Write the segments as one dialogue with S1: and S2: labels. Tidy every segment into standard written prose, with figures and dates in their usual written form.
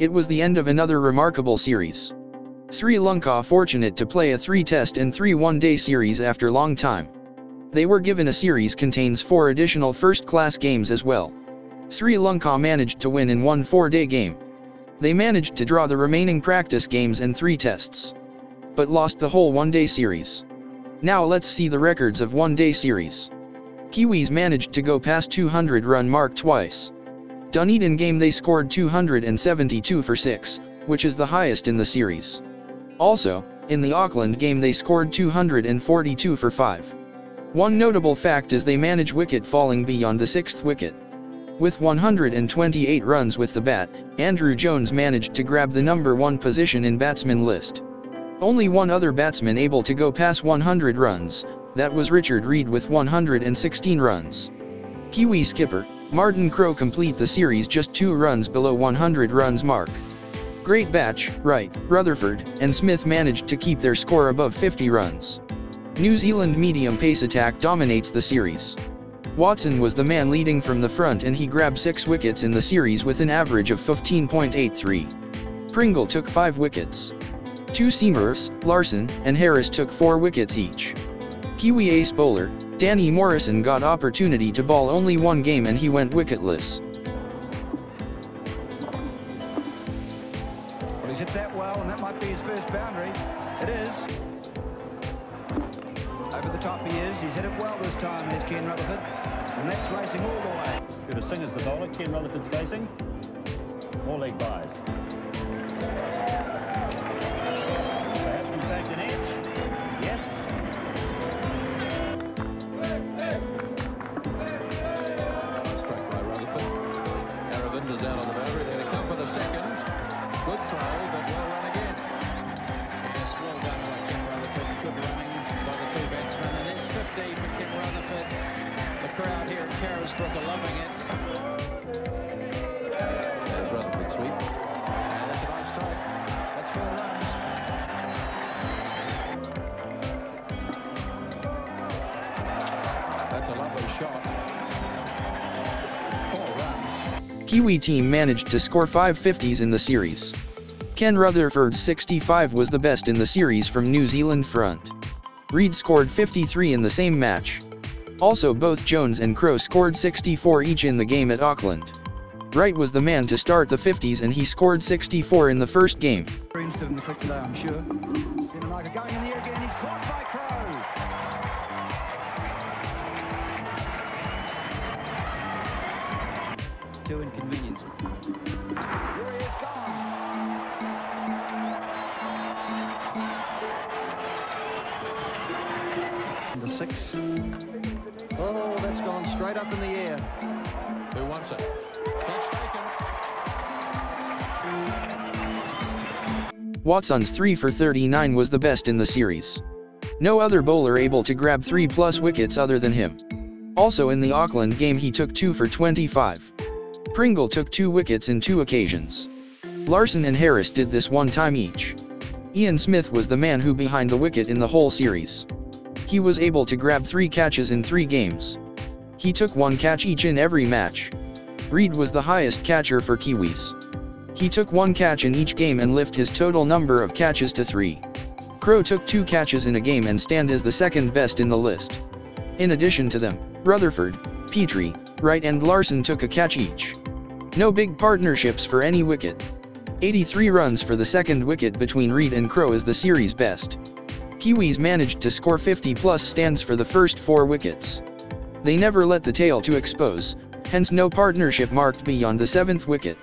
S1: It was the end of another remarkable series. Sri Lanka fortunate to play a 3-test and 3 one-day series after long time. They were given a series contains 4 additional first-class games as well. Sri Lanka managed to win in one 4-day game. They managed to draw the remaining practice games and 3 tests, but lost the whole one-day series. Now let's see the records of one-day series. Kiwis managed to go past 200-run mark twice. Dunedin game they scored 272 for 6, which is the highest in the series. Also, in the Auckland game they scored 242 for 5. One notable fact is they manage wicket falling beyond the 6th wicket. With 128 runs with the bat, Andrew Jones managed to grab the number 1 position in batsman list. Only one other batsman able to go past 100 runs, that was Richard Reid with 116 runs. Kiwi skipper, Martin Crowe complete the series just 2 runs below 100 runs mark. Great batch, Wright, Rutherford, and Smith managed to keep their score above 50 runs. New Zealand medium pace attack dominates the series. Watson was the man leading from the front and he grabbed 6 wickets in the series with an average of 15.83. Pringle took 5 wickets. 2 seamers, Larson and Harris took 4 wickets each. Kiwi ace bowler, Danny Morrison got opportunity to bowl only 1 game and he went wicketless.
S2: Well, he's hit that well and that might be his first boundary. It is. Over the top he is. He's hit it well this time. There's Ken Rutherford. The net's racing all the way.
S3: Gurusinha's the bowler. Ken Rutherford's facing. More leg buys. Perhaps in fact an edge. Yes.
S4: Struck by Rutherford. Aravind is out on the boundary. They come for the second. Good throw, but well run again.
S5: Yes, well done by Ken Rutherford. Good running by the 2 batsmen. And there's 50 for Ken Rutherford. The crowd here at Carisbrook are loving it.
S4: There's Rutherford sweep. And that's a nice strike. That's 4 runs. That's a lovely shot. 4 runs.
S1: Kiwi team managed to score 5 50s in the series. Ken Rutherford's 65 was the best in the series from New Zealand front. Reid scored 53 in the same match. Also both Jones and Crowe scored 64 each in the game at Auckland. Wright was the man to start the 50s and he scored 64 in the first game.
S2: Instead of the flick today, I'm sure. Sinamaka going in the air again. He's caught by Crowe. Too inconvenienced. Here he is gone. The 6. Oh, that's gone straight up in the air.
S4: Who wants it? Catch taken.
S1: Watson's 3 for 39 was the best in the series. No other bowler able to grab 3+ wickets other than him. Also in the Auckland game he took 2 for 25. Pringle took 2 wickets in 2 occasions. Larson and Harris did this 1 time each. Ian Smith was the man who behind the wicket in the whole series. He was able to grab 3 catches in 3 games. He took 1 catch each in every match. Reid was the highest catcher for Kiwis. He took 1 catch in each game and lift his total number of catches to 3. Crowe took 2 catches in a game and stand as the second best in the list. In addition to them, Rutherford, Petrie, Wright and Larson took a catch each. No big partnerships for any wicket. 83 runs for the second wicket between Reid and Crowe is the series best. Kiwis managed to score 50+ stands for the first 4 wickets. They never let the tail to expose, hence no partnership marked beyond the 7th wicket.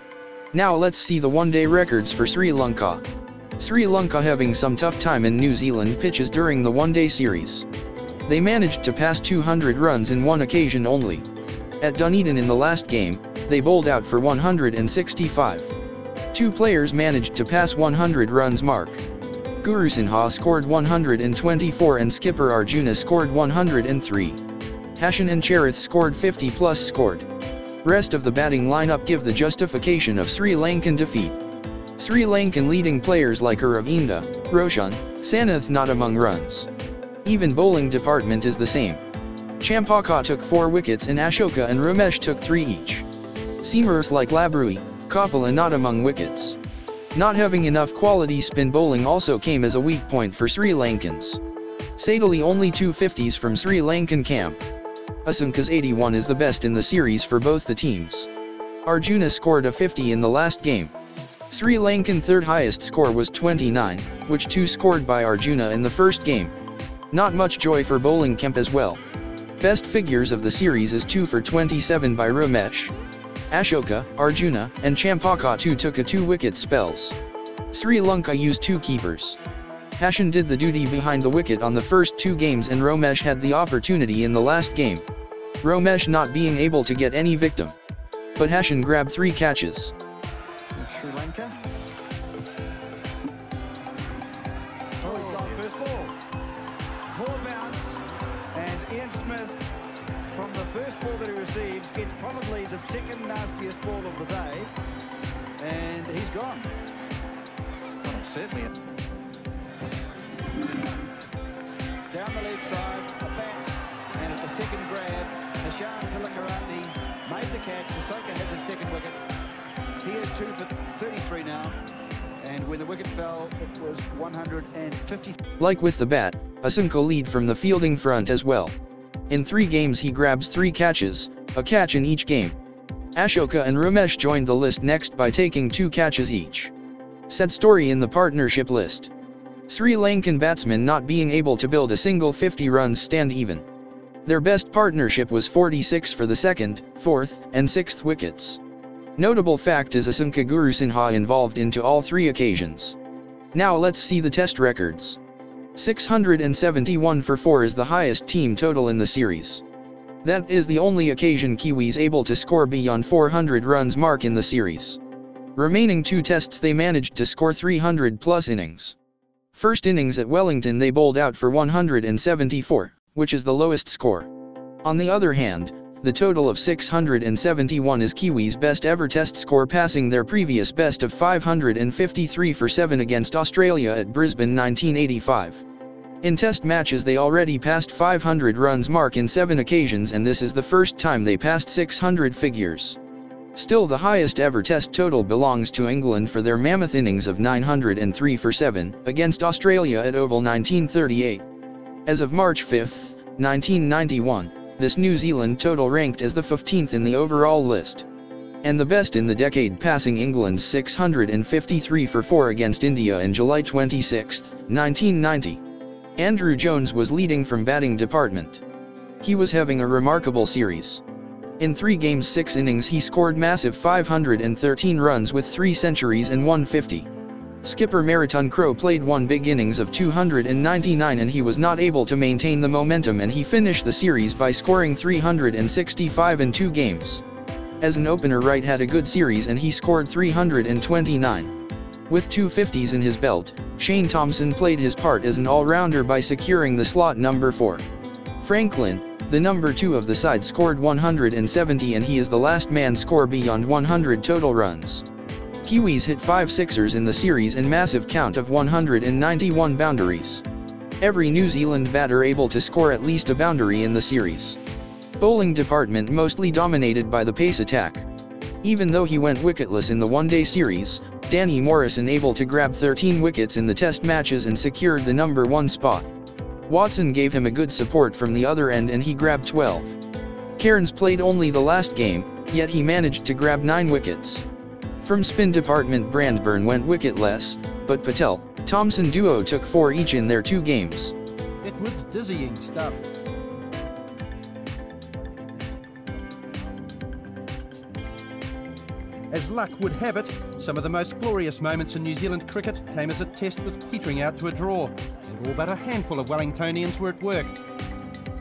S1: Now let's see the one-day records for Sri Lanka. Sri Lanka having some tough time in New Zealand pitches during the one-day series. They managed to pass 200 runs in 1 occasion only. At Dunedin in the last game, they bowled out for 165. 2 players managed to pass 100 runs mark. Gurusinha scored 124 and skipper Arjuna scored 103. Hashan and Cherith scored 50+ scored. Rest of the batting lineup give the justification of Sri Lankan defeat. Sri Lankan leading players like Aravinda, Roshan, Sanath not among runs. Even bowling department is the same. Champaka took 4 wickets and Ashoka and Ramesh took 3 each. Seamers like Labrui, Kapila not among wickets. Not having enough quality spin bowling also came as a weak point for Sri Lankans. Sadly, only 2 50s from Sri Lankan camp. Asanka's 81 is the best in the series for both the teams. Arjuna scored a 50 in the last game. Sri Lankan third highest score was 29, which 2 scored by Arjuna in the first game. Not much joy for bowling camp as well. Best figures of the series is 2 for 27 by Ramesh. Asanka, Arjuna, and Champaka took a 2-wicket spells. Sri Lanka used 2 keepers. Hashan did the duty behind the wicket on the first 2 games and Ramesh had the opportunity in the last game. Ramesh not being able to get any victim. But Hashan grabbed 3 catches.
S2: Sri Lanka. Oh, he's got first ball. Poor bounce, and Ian Smith, from the first ball that he receives, gets probably the second nastiest ball of the day, and he's gone.
S4: Well, certainly.
S2: Down the leg side, a bat, and at the second grab, Asanka Gurusinha made the catch. Asanka has his second wicket. He is 2 for 33 now, and when the wicket fell, it was 150.
S1: Like with the bat, Asanka lead from the fielding front as well. In 3 games he grabs 3 catches, a catch in each game. Asanka and Ramesh joined the list next by taking 2 catches each. Sad story in the partnership list. Sri Lankan batsmen not being able to build a single 50 runs stand even. Their best partnership was 46 for the 2nd, 4th, and 6th wickets. Notable fact is Asanka Gurusinha involved into all 3 occasions. Now let's see the test records. 671 for 4 is the highest team total in the series. That is the only occasion Kiwis able to score beyond 400 runs mark in the series. Remaining 2 tests they managed to score 300 plus innings. First innings at Wellington they bowled out for 174, which is the lowest score. On the other hand, the total of 671 is Kiwis' best ever test score, passing their previous best of 553 for 7 against Australia at Brisbane 1985. In test matches they already passed 500 runs mark in 7 occasions, and this is the first time they passed 600 figures. Still, the highest ever test total belongs to England for their mammoth innings of 903 for 7 against Australia at Oval 1938. As of March 5, 1991, this New Zealand total ranked as the 15th in the overall list. And the best in the decade, passing England's 653 for 4 against India in July 26, 1990. Andrew Jones was leading from batting department. He was having a remarkable series. In 3 games 6 innings he scored massive 513 runs with 3 centuries and 150. Skipper Marathon Crow played 1 big innings of 299 and he was not able to maintain the momentum, and he finished the series by scoring 365 in 2 games. As an opener, Wright had a good series and he scored 329. With 2 50s in his belt, Shane Thompson played his part as an all-rounder by securing the slot number 4. Franklin, the number 2 of the side, scored 170 and he is the last man score beyond 100 total runs. Kiwis hit 5 sixers in the series and massive count of 191 boundaries. Every New Zealand batter able to score at least a boundary in the series. Bowling department mostly dominated by the pace attack. Even though he went wicketless in the one-day series, Danny Morrison able to grab 13 wickets in the test matches and secured the number 1 spot. Watson gave him a good support from the other end and he grabbed 12. Cairns played only the last game, yet he managed to grab 9 wickets. From spin department, Brandburn went wicketless, but Patel, Thompson duo took 4 each in their 2 games.
S6: It was dizzying stuff. As luck would have it, some of the most glorious moments in New Zealand cricket came as a test was petering out to a draw, and all but a handful of Wellingtonians were at work.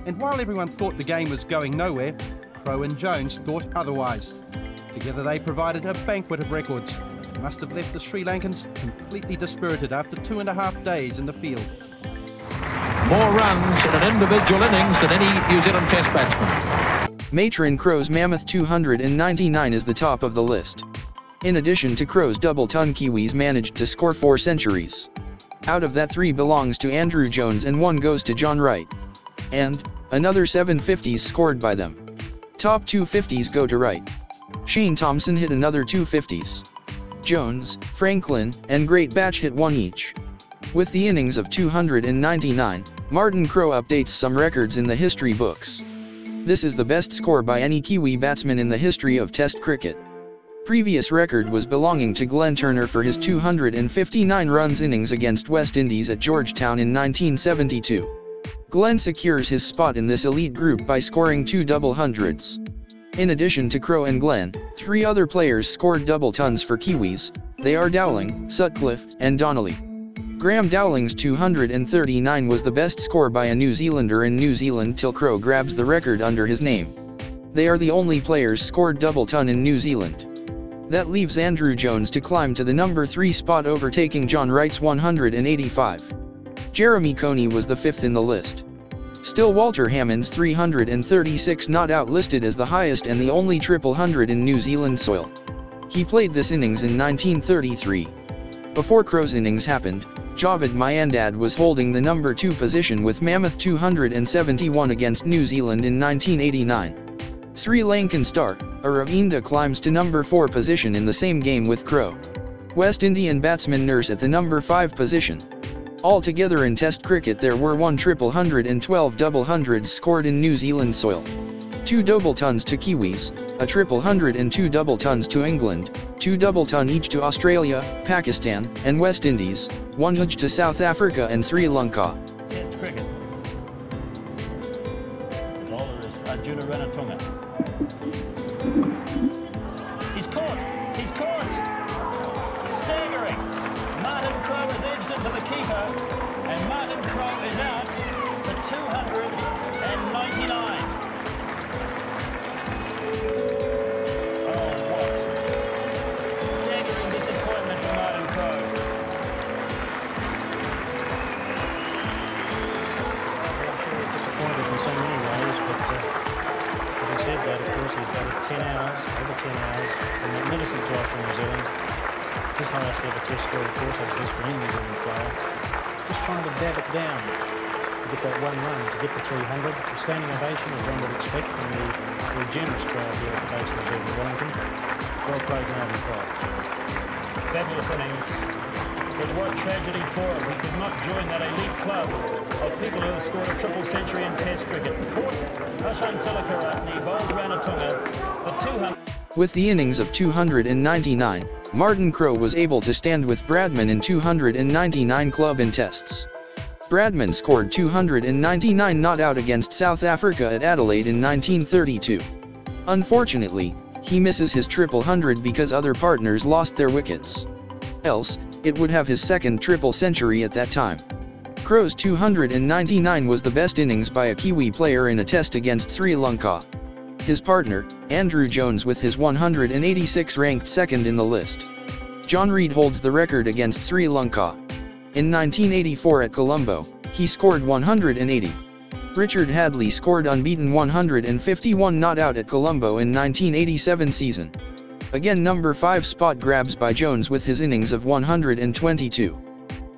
S6: And while everyone thought the game was going nowhere, Crowe and Jones thought otherwise. Together they provided a banquet of records and must have left the Sri Lankans completely dispirited after 2.5 days in the field.
S5: More runs in an individual innings than any New Zealand Test batsman.
S1: Matron Crow's mammoth 299 is the top of the list. In addition to Crow's double-ton, Kiwis managed to score 4 centuries. Out of that, 3 belongs to Andrew Jones and 1 goes to John Wright. And another 7 50s scored by them. Top 2 50s go to Wright. Shane Thompson hit another 2 50s. Jones, Franklin, and Great Batch hit 1 each. With the innings of 299, Martin Crowe updates some records in the history books. This is the best score by any Kiwi batsman in the history of Test cricket. Previous record was belonging to Glenn Turner for his 259 runs innings against West Indies at Georgetown in 1972. Glenn secures his spot in this elite group by scoring 2 double hundreds. In addition to Crowe and Glenn, 3 other players scored double tons for Kiwis. They are Dowling, Sutcliffe, and Donnelly. Graham Dowling's 239 was the best score by a New Zealander in New Zealand till Crowe grabs the record under his name. They are the only players scored double ton in New Zealand. That leaves Andrew Jones to climb to the number 3 spot, overtaking John Wright's 185. Jeremy Coney was the 5th in the list. Still, Walter Hammond's 336 not out, listed as the highest and the only triple hundred in New Zealand soil. He played this innings in 1933. Before Crowe's innings happened, Javed Miandad was holding the number 2 position with mammoth 271 against New Zealand in 1989. Sri Lankan star, Aravinda, climbs to number 4 position in the same game with Crowe. West Indian batsman Nurse at the number 5 position. Altogether in Test cricket there were 1 triple hundred and 12 double hundreds scored in New Zealand soil. 2 double tons to Kiwis, a triple hundred and 2 double tons to England, 2 double ton each to Australia, Pakistan, and West Indies, 1 huge to South Africa and Sri Lanka.
S3: Test cricket. The bowler is Arjuna Ranatunga. He's caught! He's caught! Staggering! Martin Crowe has edged it to the keeper, and Martin Crowe is out for 299. Oh, what staggering disappointment for Martin Crowe. I'm sure he's disappointed in so many ways, but having said that, of course, he's batted 10 hours, over 10 hours, a magnificent job for New Zealand. His highest ever Test score, of course, as this for any New Zealand player. Just trying to dab it down to get that 1 run, to get to 300. A standing ovation, as one would expect from the very generous crowd here at the base reserve in Wellington. Well played, Martin Crowe. Fabulous innings. But what tragedy for him. He could not join that elite club of people who have scored a triple century in Test cricket. Caught Asanka Gurusinha, bowls Ranatunga for 200.
S1: With the innings of 299, Martin Crowe was able to stand with Bradman in 299 club and tests. Bradman scored 299 not out against South Africa at Adelaide in 1932. Unfortunately, he misses his triple hundred because other partners lost their wickets. Else, it would have his second triple century at that time. Crowe's 299 was the best innings by a Kiwi player in a test against Sri Lanka. His partner, Andrew Jones, with his 186, ranked second in the list. John Reid holds the record against Sri Lanka. In 1984 at Colombo, he scored 180. Richard Hadley scored unbeaten 151 not out at Colombo in 1987 season. Again, number 5 spot grabs by Jones with his innings of 122.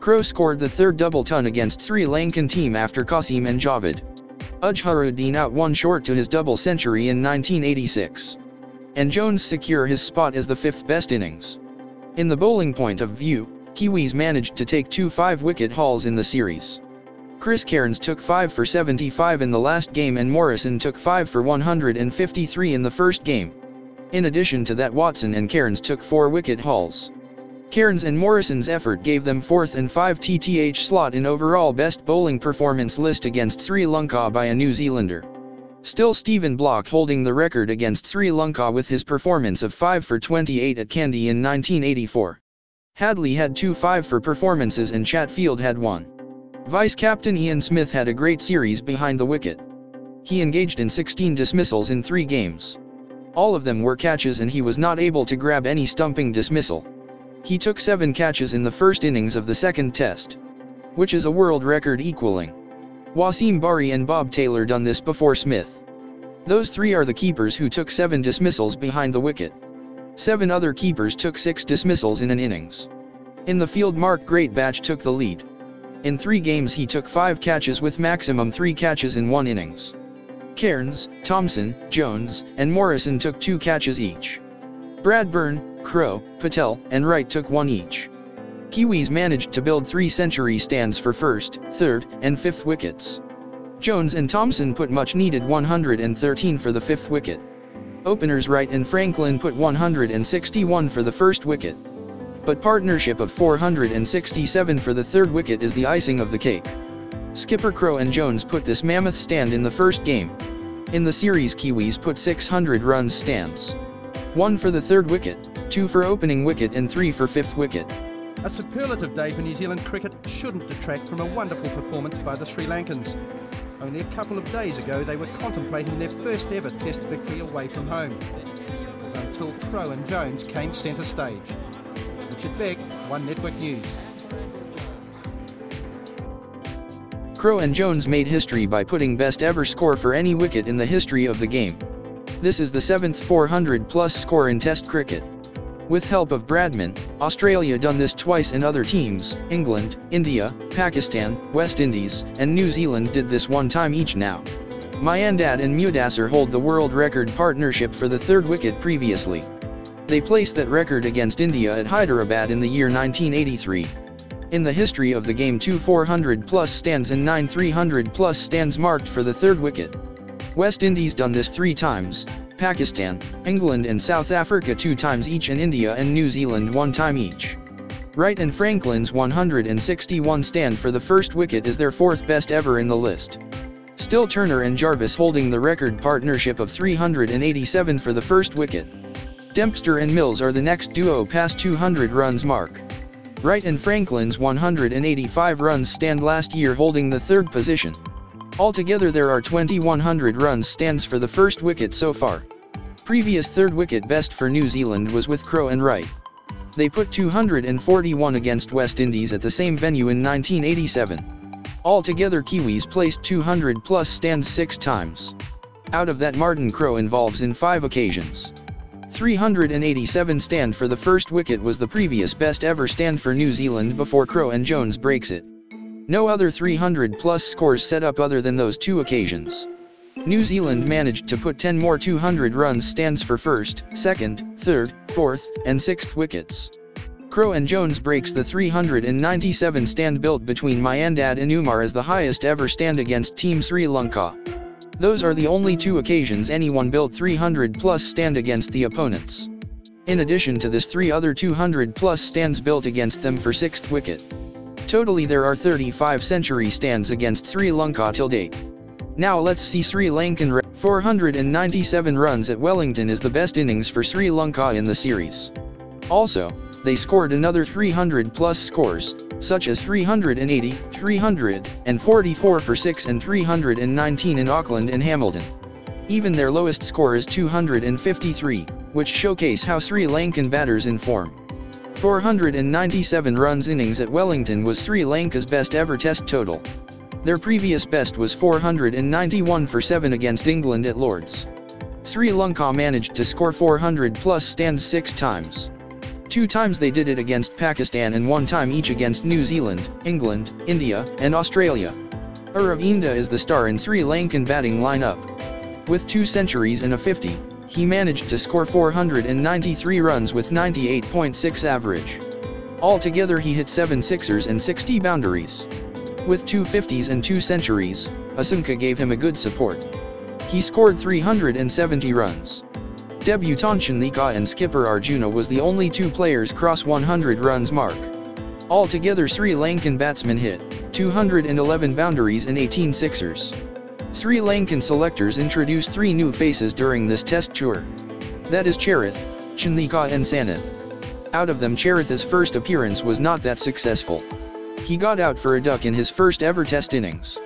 S1: Crowe scored the 3rd double ton against Sri Lankan team after Qasim and Javed. Ujharuddin out 1 short to his double century in 1986. And Jones secure his spot as the 5th best innings. In the bowling point of view, Kiwis managed to take 2 5-wicket hauls in the series. Chris Cairns took 5 for 75 in the last game and Morrison took 5 for 153 in the first game. In addition to that, Watson and Cairns took 4-wicket hauls. Cairns and Morrison's effort gave them 4th and 5 TTH slot in overall best bowling performance list against Sri Lanka by a New Zealander. Still, Stephen Block holding the record against Sri Lanka with his performance of 5 for 28 at Kandy in 1984. Hadley had 2 5 for performances and Chatfield had 1. Vice-captain Ian Smith had a great series behind the wicket. He engaged in 16 dismissals in 3 games. All of them were catches and he was not able to grab any stumping dismissal. He took 7 catches in the first innings of the second test, which is a world record equaling. Wasim Bari and Bob Taylor done this before Smith. Those 3 are the keepers who took 7 dismissals behind the wicket. 7 other keepers took 6 dismissals in an innings. In the field, Mark Greatbatch took the lead. In 3 games he took 5 catches with maximum 3 catches in 1 innings. Cairns, Thompson, Jones, and Morrison took 2 catches each. Bradburn, Crowe, Patel, and Wright took 1 each. Kiwis managed to build 3 century stands for first, third, and fifth wickets. Jones and Thompson put much-needed 113 for the 5th wicket. Openers Wright and Franklin put 161 for the 1st wicket. But partnership of 467 for the 3rd wicket is the icing of the cake. Skipper Crowe and Jones put this mammoth stand in the first game. In the series, Kiwis put 600 runs stands. 1 for the 3rd wicket, 2 for opening wicket and 3 for 5th wicket.
S6: A superlative day for New Zealand cricket shouldn't detract from a wonderful performance by the Sri Lankans. Only a couple of days ago they were contemplating their first ever Test victory away from home. It was until Crowe and Jones came centre stage. Richard Beck, One Network News.
S1: Crowe and Jones made history by putting best ever score for any wicket in the history of the game. This is the 7th 400-plus score in Test cricket. With help of Bradman, Australia done this twice, and other teams, England, India, Pakistan, West Indies, and New Zealand did this 1 time each now. Myandad and Mudassar hold the world record partnership for the 3rd wicket previously. They placed that record against India at Hyderabad in the year 1983. In the history of the game, 2 400-plus stands and 9 300-plus stands marked for the 3rd wicket. West Indies done this 3 times, Pakistan, England and South Africa 2 times each, and India and New Zealand 1 time each. Wright and Franklin's 161 stand for the 1st wicket is their 4th best ever in the list. Still Turner and Jarvis holding the record partnership of 387 for the 1st wicket. Dempster and Mills are the next duo past 200 runs mark. Wright and Franklin's 185 runs stand last year holding the 3rd position. Altogether there are 2100 runs stands for the 1st wicket so far. Previous 3rd wicket best for New Zealand was with Crowe and Wright. They put 241 against West Indies at the same venue in 1987. Altogether Kiwis placed 200-plus stands 6 times. Out of that, Martin Crowe involves in 5 occasions. 387 stand for the 1st wicket was the previous best ever stand for New Zealand before Crowe and Jones breaks it. No other 300-plus scores set up other than those 2 occasions. New Zealand managed to put 10 more 200 runs stands for 1st, 2nd, 3rd, 4th, and 6th wickets. Crowe and Jones breaks the 397 stand built between Myandad and Umar as the highest ever stand against Team Sri Lanka. Those are the only 2 occasions anyone built 300-plus stand against the opponents. In addition to this, 3 other 200-plus stands built against them for 6th wicket. Totally there are 35 century stands against Sri Lanka till date. Now let's see Sri Lankan 497 runs at Wellington is the best innings for Sri Lanka in the series. Also, they scored another 300-plus scores, such as 380, 344 for 6 and 319 in Auckland and Hamilton. Even their lowest score is 253, which showcase how Sri Lankan batters in form. 497 runs innings at Wellington was Sri Lanka's best ever Test total. Their previous best was 491 for 7 against England at Lord's. Sri Lanka managed to score 400-plus stands 6 times. 2 times they did it against Pakistan and 1 time each against New Zealand, England, India, and Australia. Aravinda is the star in Sri Lankan batting lineup. With 2 centuries and a 50, he managed to score 493 runs with 98.6 average. Altogether he hit 7 sixers and 60 boundaries. With 2 50s and 2 centuries, Asanka gave him a good support. He scored 370 runs. Debutant Champaka and skipper Arjuna was the only 2 players cross 100 runs mark. Altogether Sri Lankan batsmen hit 211 boundaries and 18 sixers. Sri Lankan selectors introduced 3 new faces during this Test tour. That is Charith, Champaka and Sanath. Out of them, Charith's first appearance was not that successful. He got out for a duck in his first ever Test innings.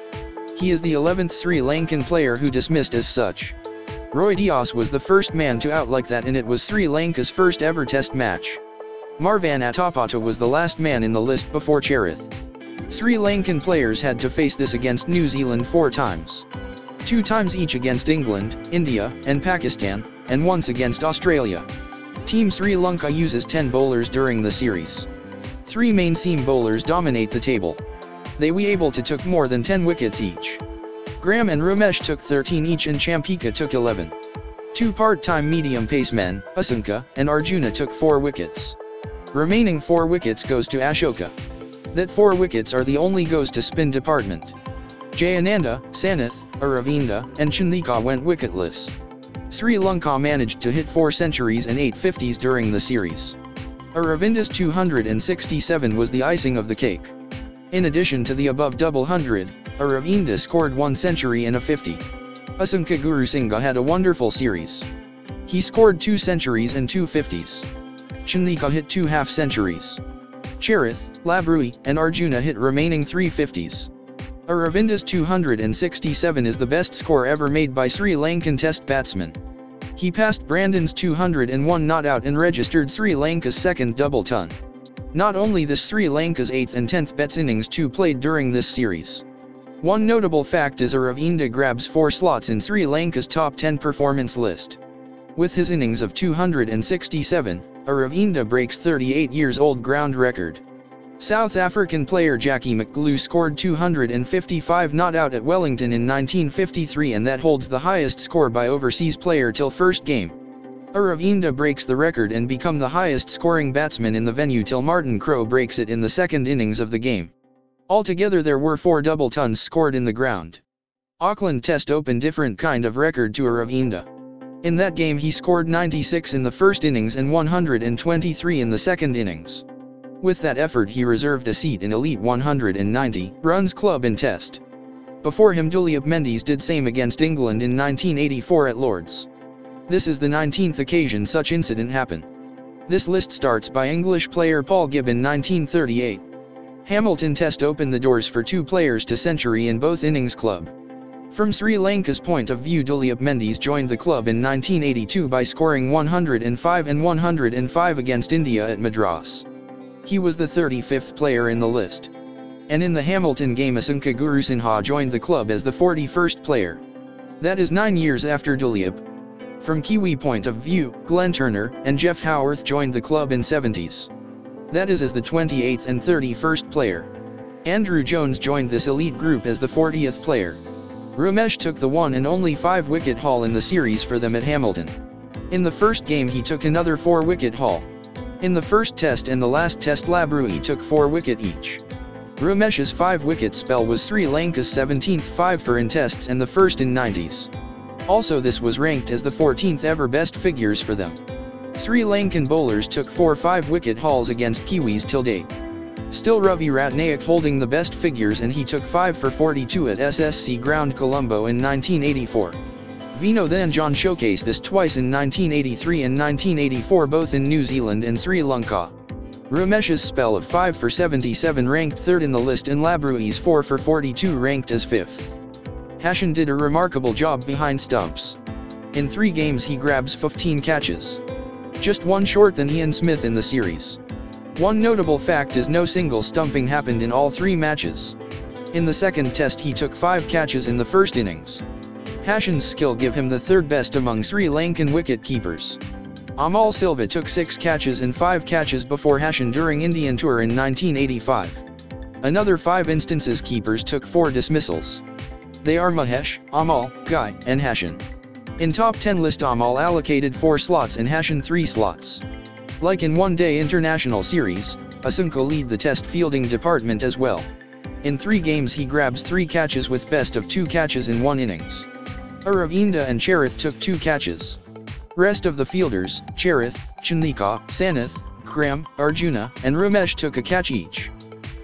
S1: He is the 11th Sri Lankan player who dismissed as such. Roy Dias was the first man to out like that, and it was Sri Lanka's first ever Test match. Marvan Atapata was the last man in the list before Charith. Sri Lankan players had to face this against New Zealand 4 times. 2 times each against England, India, and Pakistan, and once against Australia. Team Sri Lanka uses 10 bowlers during the series. 3 main seam bowlers dominate the table. They were able to took more than 10 wickets each. Graham and Ramesh took 13 each and Champaka took 11. Two part-time medium-pace men, Asanka and Arjuna, took 4 wickets. Remaining 4 wickets goes to Ashoka. That 4 wickets are the only goes to spin department. Jayananda, Sanath, Aravinda, and Chandika went wicketless. Sri Lanka managed to hit 4 centuries and 8 50s during the series. Aravinda's 267 was the icing of the cake. In addition to the above double hundred, Aravinda scored 1 century and a 50. Asanka Gurusinha had a wonderful series. He scored 2 centuries and 2 50s. Chandika hit 2 half-centuries. Charith, Labrui, and Arjuna hit remaining 3 50s. Aravinda's 267 is the best score ever made by Sri Lankan Test batsman. He passed Brandon's 201 not out and registered Sri Lanka's second double ton. Not only this, Sri Lanka's 8th and 10th best innings too played during this series. One notable fact is Aravinda grabs 4 slots in Sri Lanka's top 10 performance list. With his innings of 267, Aravinda breaks 38-years-old ground record. South African player Jackie McGlew scored 255 not out at Wellington in 1953, and that holds the highest score by overseas player till first game. Aravinda breaks the record and become the highest scoring batsman in the venue till Martin Crowe breaks it in the second innings of the game. Altogether there were 4 double tons scored in the ground. Auckland Test opened different kind of record to Aravinda. In that game he scored 96 in the first innings and 123 in the second innings. With that effort he reserved a seat in elite 190 runs club in Test. Before him Duleep Mendes did same against England in 1984 at Lord's. This is the 19th occasion such incident happened. This list starts by English player Paul Gibbon 1938. Hamilton Test opened the doors for 2 players to century in both innings club. From Sri Lanka's point of view, Duleep Mendes joined the club in 1982 by scoring 105 and 105 against India at Madras. He was the 35th player in the list. And in the Hamilton game Asanka Gurusinha joined the club as the 41st player. That is 9 years after Duleep. From Kiwi point of view, Glenn Turner and Jeff Howarth joined the club in 70s. That is as the 28th and 31st player. Andrew Jones joined this elite group as the 40th player. Ramesh took the 1 and only 5 wicket haul in the series for them at Hamilton. In the first game he took another 4 wicket haul. In the first test and the last test Labrui took 4 wicket each. Ramesh's 5 wicket spell was Sri Lanka's 17th 5 for in tests and the first in 90s. Also this was ranked as the 14th ever best figures for them. Sri Lankan bowlers took 4 5-wicket hauls against Kiwis till date. Still Ravi Ratnayak holding the best figures, and he took 5 for 42 at SSC Ground Colombo in 1984. Vinodhan John showcased this twice in 1983 and 1984 both in New Zealand and Sri Lanka. Ramesh's spell of 5 for 77 ranked 3rd in the list, and Labrui's 4 for 42 ranked as 5th. Hashan did a remarkable job behind stumps. In 3 games he grabs 15 catches. Just 1 short than Ian Smith in the series. One notable fact is no single stumping happened in all 3 matches. In the second test he took 5 catches in the first innings. Hashan's skill give him the 3rd best among Sri Lankan wicket keepers. Amal Silva took 6 catches and 5 catches before Hashan during Indian tour in 1985. Another 5 instances keepers took 4 dismissals. They are Mahesh, Amal, Guy, and Hashan. In top 10 list Amal allocated 4 slots and Hashan 3 slots. Like in one-day international series, Asanka lead the test fielding department as well. In 3 games he grabs 3 catches with best of 2 catches in 1 innings. Aravinda and Charith took 2 catches. Rest of the fielders, Charith, Chandika, Sanath, Kram, Arjuna, and Ramesh took a catch each.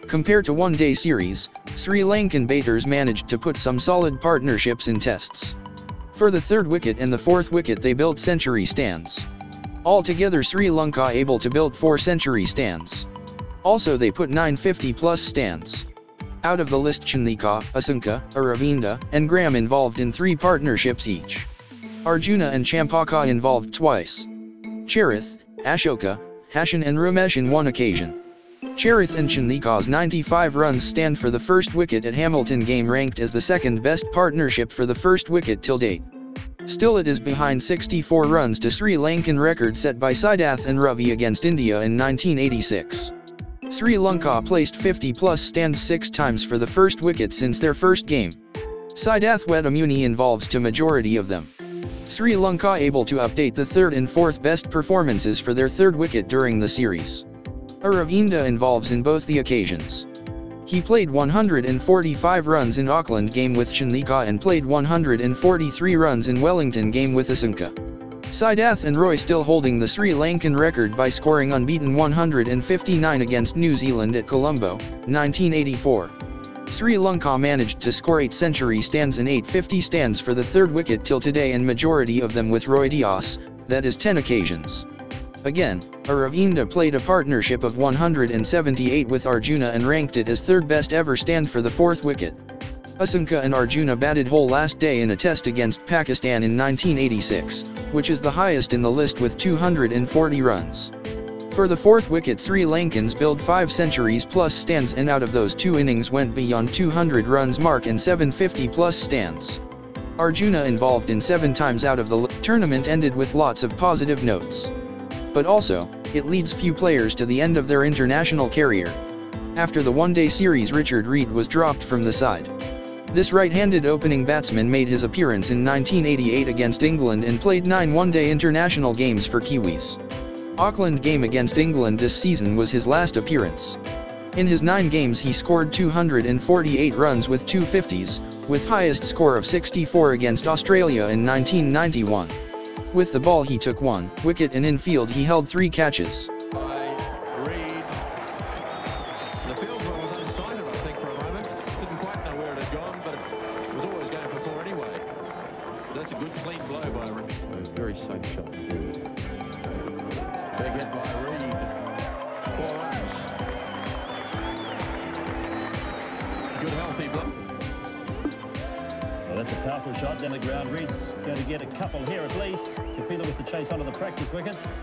S1: Compared to one-day series, Sri Lankan baiters managed to put some solid partnerships in tests. For the 3rd wicket and the 4th wicket they built century stands. Altogether Sri Lanka able to build 4 century stands. Also they put 9 50-plus stands. Out of the list Chandika, Asanka, Aravinda, and Graham involved in 3 partnerships each. Arjuna and Champaka involved twice. Charith, Ashoka, Hashan and Ramesh in 1 occasion. Charith and Chandika's 95 runs stand for the 1st wicket at Hamilton game ranked as the 2nd best partnership for the 1st wicket till date. Still it is behind 64 runs to Sri Lankan record set by Siddharth and Ravi against India in 1986. Sri Lanka placed 50-plus stands 6 times for the 1st wicket since their first game. Siddharth Wedamuni involves to majority of them. Sri Lanka able to update the third and fourth best performances for their third wicket during the series. Aravinda involves in both the occasions. He played 145 runs in Auckland game with Champaka and played 143 runs in Wellington game with Asanka. Sidath and Roy still holding the Sri Lankan record by scoring unbeaten 159 against New Zealand at Colombo, 1984. Sri Lanka managed to score 8 century stands and 8 50 stands for the third wicket till today, and majority of them with Roy Dias, that is 10 occasions. Again, Aravinda played a partnership of 178 with Arjuna and ranked it as third best ever stand for the fourth wicket. Asanka and Arjuna batted whole last day in a test against Pakistan in 1986, which is the highest in the list with 240 runs. For the fourth wicket, Sri Lankans billed 5 centuries plus stands, and out of those 2 innings went beyond 200 runs mark and 750 plus stands. Arjuna involved in 7 times out of the tournament ended with lots of positive notes. But also, it leads few players to the end of their international career. After the one-day series, Richard Reid was dropped from the side. This right-handed opening batsman made his appearance in 1988 against England and played 9 one-day international games for Kiwis. Auckland game against England this season was his last appearance. In his 9 games he scored 248 runs with 2 50s, with highest score of 64 against Australia in 1991. With the ball he took 1 wicket and in field he held 3 catches.
S4: By Reid. The fieldsman was unsighted, I think, for a moment. Didn't quite know where it had gone, but it was always going for 4 anyway. So that's a good clean blow by Reid.
S5: A very safe shot.
S4: Big hit by Reid. 4 runs. Good healthy blow.
S7: Well, that's a powerful shot down the ground. Reid's going to get a couple here at least. Kapila with the chase onto the practice wickets.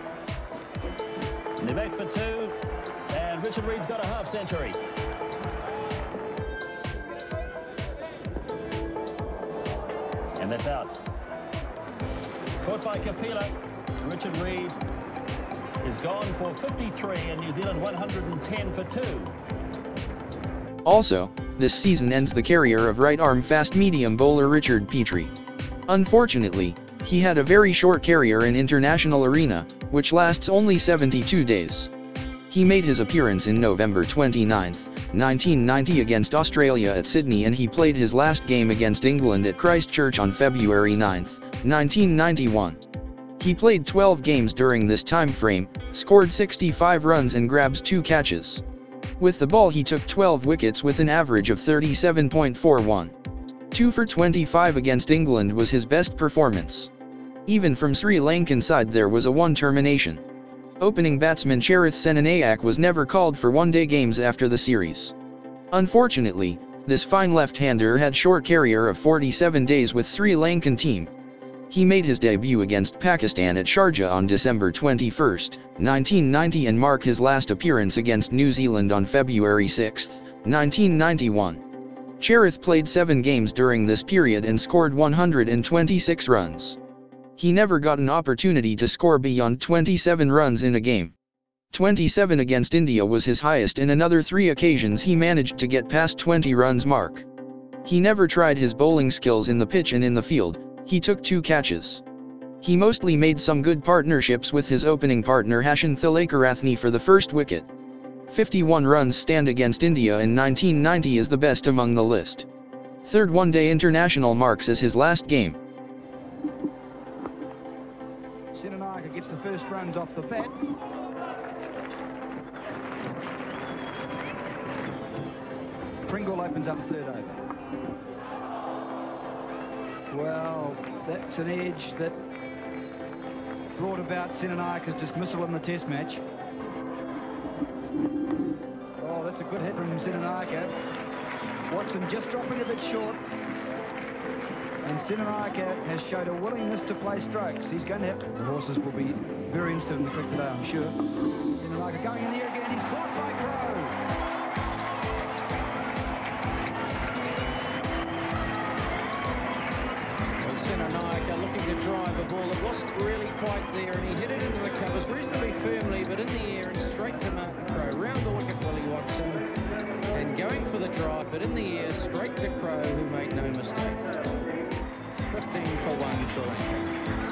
S7: And they're back for 2. And Richard Reid's got a half century. And that's out. Caught by Kapila. Richard Reid is gone for 53 and New Zealand 110 for 2.
S1: Also, this season ends the career of right-arm fast-medium bowler Richard Petrie. Unfortunately, he had a very short career in international arena, which lasts only 72 days. He made his appearance in November 29, 1990 against Australia at Sydney, and he played his last game against England at Christchurch on February 9, 1991. He played 12 games during this time frame, scored 65 runs and grabs 2 catches. With the ball he took 12 wickets with an average of 37.41. 2 for 25 against England was his best performance. Even from Sri Lankan side there was a 1 termination. Opening batsman Charith Senanayak was never called for one-day games after the series. Unfortunately, this fine left-hander had short career of 47 days with Sri Lankan team. He made his debut against Pakistan at Sharjah on December 21, 1990 and marked his last appearance against New Zealand on February 6, 1991. Charith played 7 games during this period and scored 126 runs. He never got an opportunity to score beyond 27 runs in a game. 27 against India was his highest, and another 3 occasions he managed to get past 20 runs mark. He never tried his bowling skills in the pitch and in the field. He took 2 catches. He mostly made some good partnerships with his opening partner Hashan Thilakarathne for the first wicket. 51 runs stand against India in 1990 is the best among the list. Third one-day international marks as his last game.
S2: Senanaika gets the first runs off the bat. Pringle opens up the third over. Well, that's an edge that brought about Senanaika's dismissal in the test match. Oh, that's a good hit from Senanaika. Watson just dropping a bit short. And Senanaika has showed a willingness to play strokes. He's going to have to... The horses will be very interested in the cricket today, I'm sure. Senanaika going in there again. He's caught by Crowe.
S5: Senanaika looking to drive a ball that wasn't really quite there, and he hit it into the covers reasonably firmly, but in the air and straight to Martin Crowe. Round the wicket, Wille Watson, and going for the drive, but in the air, straight to Crowe, who made no mistake. 15 for 1, Sri Lanka.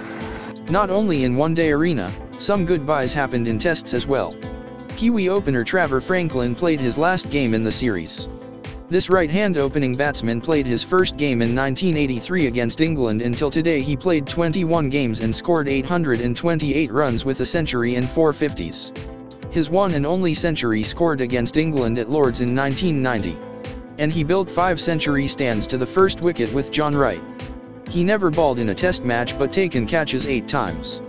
S1: Not only in one-day arena, some goodbyes happened in tests as well. Kiwi opener Trevor Franklin played his last game in the series. This right-hand opening batsman played his first game in 1983 against England. Until today he played 21 games and scored 828 runs with a century and 4 50s. His one and only century scored against England at Lord's in 1990. And he built 5 century stands to the first wicket with John Wright. He never bowled in a test match but taken catches 8 times.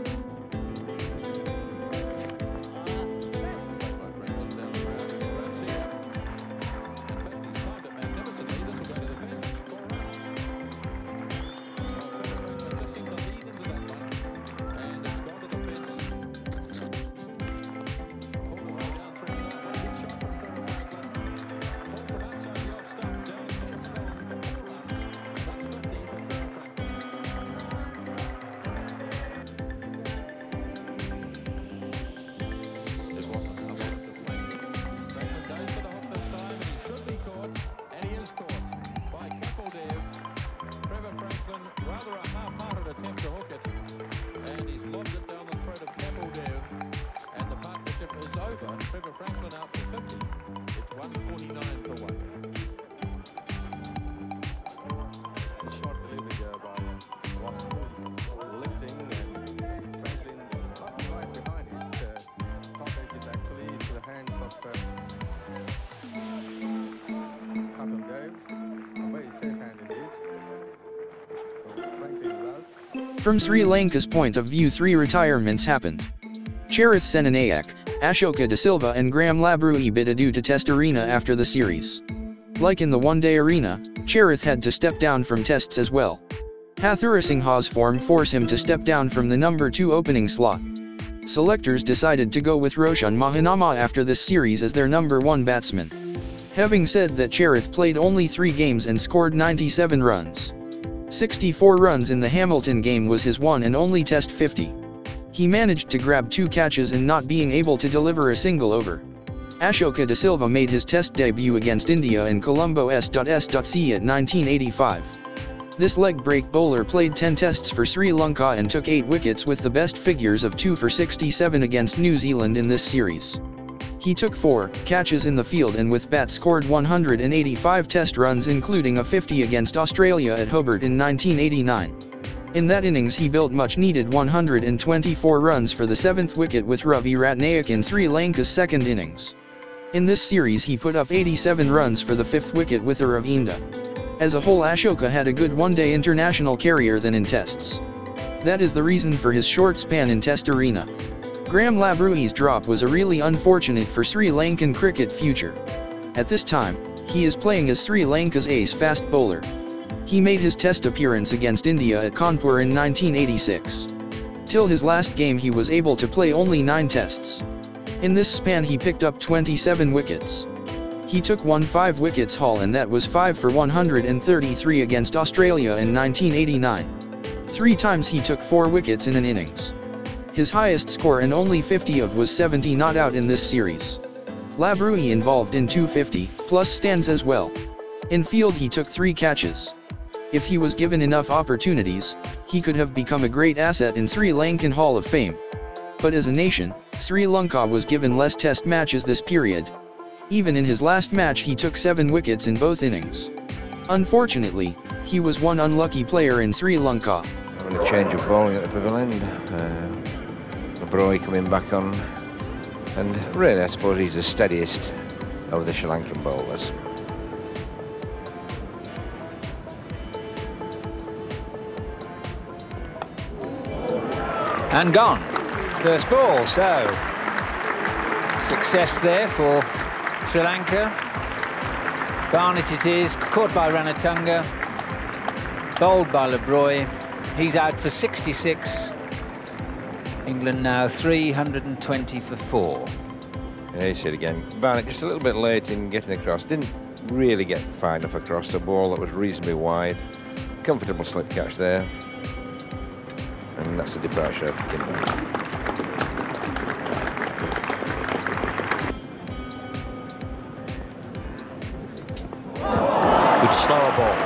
S4: Trevor Franklin out to 50. It's 149 for 1.
S8: Short delivery there by Watson, lifting and Franklin right behind it. Top edge actually to the hands of Kapil Dev. A very safe hand indeed. So Franklin is out.
S1: From Sri Lanka's point of view, 3 retirements happened. Charith Senanayak, Ashoka De Silva and Graham Labrui bid adieu to Test arena after the series. Like in the one-day arena, Charith had to step down from tests as well. Hathurusingha's form forced him to step down from the number 2 opening slot. Selectors decided to go with Roshan Mahanama after this series as their number 1 batsman. Having said that, Charith played only 3 games and scored 97 runs. 64 runs in the Hamilton game was his one and only Test 50. He managed to grab 2 catches and not being able to deliver a single over. Ashoka De Silva made his Test debut against India in Colombo S.C. at 1985. This leg break bowler played 10 tests for Sri Lanka and took 8 wickets with the best figures of 2 for 67 against New Zealand in this series. He took 4 catches in the field and with bat scored 185 test runs, including a 50 against Australia at Hobart in 1989. In that innings he built much needed 124 runs for the 7th wicket with Ravi Ratnayak in Sri Lanka's 2nd innings. In this series he put up 87 runs for the 5th wicket with a Ravinda. As a whole, Ashoka had a good one-day international career than in tests. That is the reason for his short span in Test arena. Graham Labrui's drop was a really unfortunate for Sri Lankan cricket future. At this time, he is playing as Sri Lanka's ace fast bowler. He made his Test appearance against India at Kanpur in 1986. Till his last game he was able to play only 9 tests. In this span he picked up 27 wickets. He took 5 wickets haul, and that was 5 for 133 against Australia in 1989. 3 times he took 4 wickets in an innings. His highest score and only 50 of was 70 not out in this series. Labrui involved in 250 plus stands as well. In field he took 3 catches. If he was given enough opportunities, he could have become a great asset in Sri Lankan Hall of Fame. But as a nation, Sri Lanka was given less test matches this period. Even in his last match he took 7 wickets in both innings. Unfortunately, he was one unlucky player in Sri Lanka.
S9: Having a change of bowling at the pavilion. Labrui coming back on. And really I suppose he's the steadiest of the Sri Lankan bowlers.
S10: And gone. First ball, so success there for Sri Lanka. Barnett it is, caught by Ranatunga, bowled by Labrui. He's out for 66. England now 320 for 4.
S9: Yeah, you see it again. Barnett just a little bit late in getting across. Didn't really get far enough across the ball that was reasonably wide. Comfortable slip catch there. And that's the departure of Kimber.
S10: Good slower ball.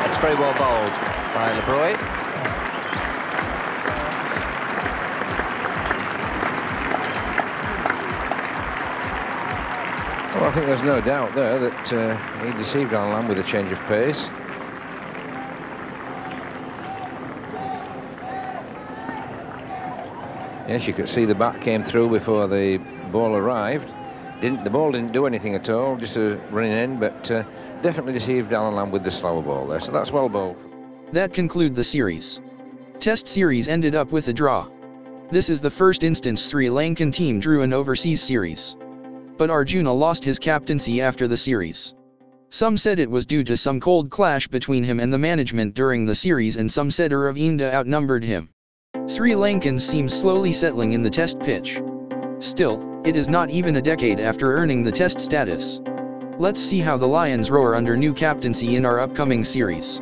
S10: That's very well bowled by Labrui.
S9: Well, I think there's no doubt there that he deceived Alan with a change of pace. Yes, you could see the bat came through before the ball arrived. The ball didn't do anything at all, just running in, but definitely deceived Alan Lamb with the slower ball there, so that's well bowled.
S1: That concludes the series. Test series ended up with a draw. This is the first instance Sri Lankan team drew an overseas series. But Arjuna lost his captaincy after the series. Some said it was due to some cold clash between him and the management during the series, and some said Ravinda outnumbered him. Sri Lankans seem slowly settling in the Test pitch. Still, it is not even a decade after earning the Test status. Let's see how the Lions roar under new captaincy in our upcoming series.